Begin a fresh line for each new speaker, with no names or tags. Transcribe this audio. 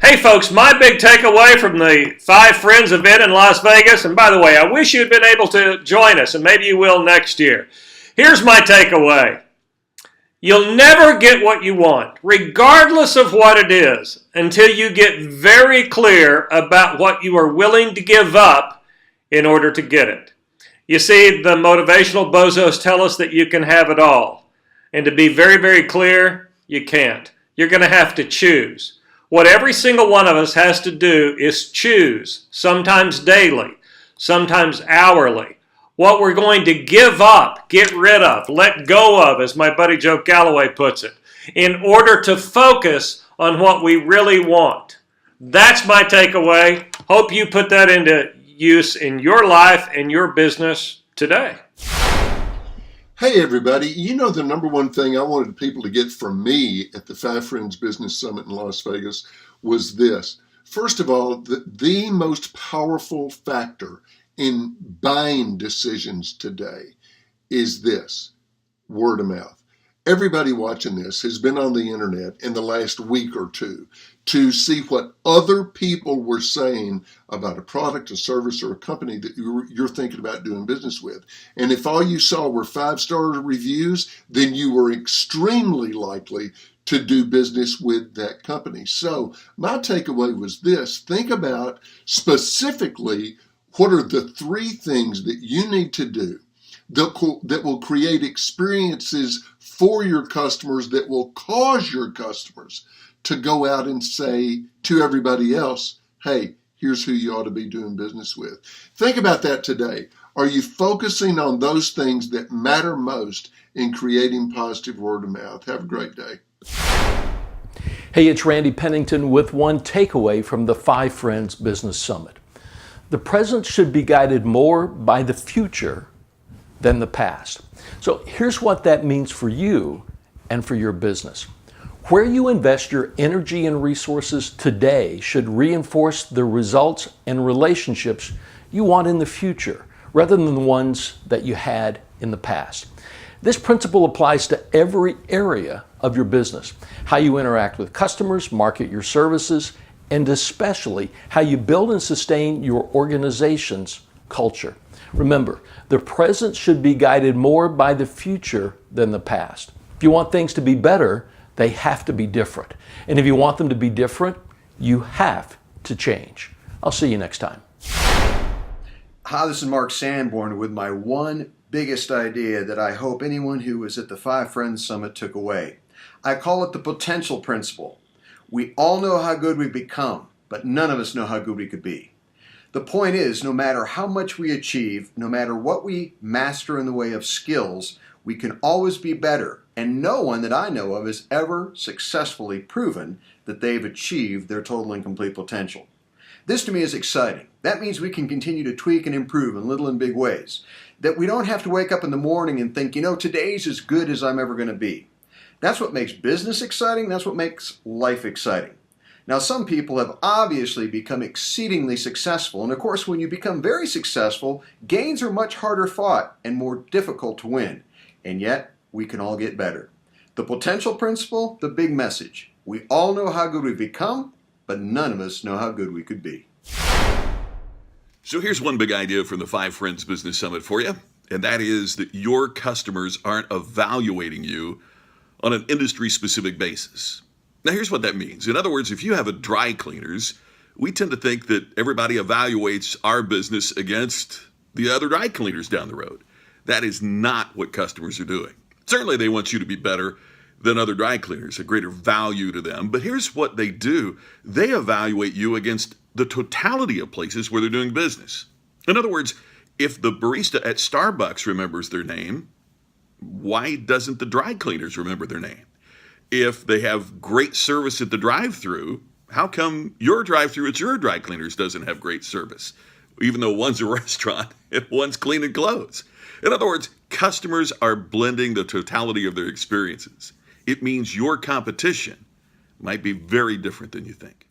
Hey folks, my big takeaway from the Five Friends event in Las Vegas, and by the way, I wish you'd been able to join us, and maybe you will next year. Here's my takeaway. You'll never get what you want, regardless of what it is, until you get very clear about what you are willing to give up in order to get it. You see, the motivational bozos tell us that you can have it all. And to be very, very clear, you can't. You're going to have to choose. What every single one of us has to do is choose, sometimes daily, sometimes hourly, what we're going to give up, get rid of, let go of, as my buddy Joe Calloway puts it, in order to focus on what we really want. That's my takeaway. Hope you put that into use in your life and your business today.
Hey everybody, you know the number one thing I wanted people to get from me at the Five Friends Business Summit in Las Vegas was this. First of all, the most powerful factor in buying decisions today is this: word of mouth. Everybody watching this has been on the internet in the last week or two to see what other people were saying about a product, a service, or a company that you're thinking about doing business with. And if all you saw were 5-star reviews, then you were extremely likely to do business with that company. So my takeaway was this: think about specifically what are the 3 things that you need to do that will create experiences for your customers that will cause your customers to go out and say to everybody else, hey, here's who you ought to be doing business with. Think about that today. Are you focusing on those things that matter most in creating positive word of mouth? Have a great day.
Hey, it's Randy Pennington with one takeaway from the Five Friends Business Summit. The present should be guided more by the future than the past. So here's what that means for you and for your business. Where you invest your energy and resources today should reinforce the results and relationships you want in the future, rather than the ones that you had in the past. This principle applies to every area of your business: how you interact with customers, market your services, and especially how you build and sustain your organization's culture. Remember, the present should be guided more by the future than the past. If you want things to be better, they have to be different. And if you want them to be different, you have to change. I'll see you next time.
Hi, this is Mark Sanborn with my one biggest idea that I hope anyone who was at the Five Friends Summit took away. I call it the potential principle. We all know how good we've become, but none of us know how good we could be. The point is, no matter how much we achieve, no matter what we master in the way of skills, we can always be better. And no one that I know of has ever successfully proven that they've achieved their total and complete potential. This to me is exciting. That means we can continue to tweak and improve in little and big ways. That we don't have to wake up in the morning and think, today's as good as I'm ever going to be. That's what makes business exciting. That's what makes life exciting. Now, some people have obviously become exceedingly successful, and of course, when you become very successful, gains are much harder fought and more difficult to win. And yet, we can all get better. The potential principle, the big message. We all know how good we've become, but none of us know how good we could be.
So here's one big idea from the Five Friends Business Summit for you, and that is that your customers aren't evaluating you on an industry-specific basis. Now, here's what that means. In other words, if you have a dry cleaners, we tend to think that everybody evaluates our business against the other dry cleaners down the road. That is not what customers are doing. Certainly, they want you to be better than other dry cleaners, a greater value to them. But here's what they do. They evaluate you against the totality of places where they're doing business. In other words, if the barista at Starbucks remembers their name, why doesn't the dry cleaners remember their name? If they have great service at the drive-thru, how come your drive-thru at your dry cleaners doesn't have great service, even though one's a restaurant and one's cleaning clothes? In other words, customers are blending the totality of their experiences. It means your competition might be very different than you think.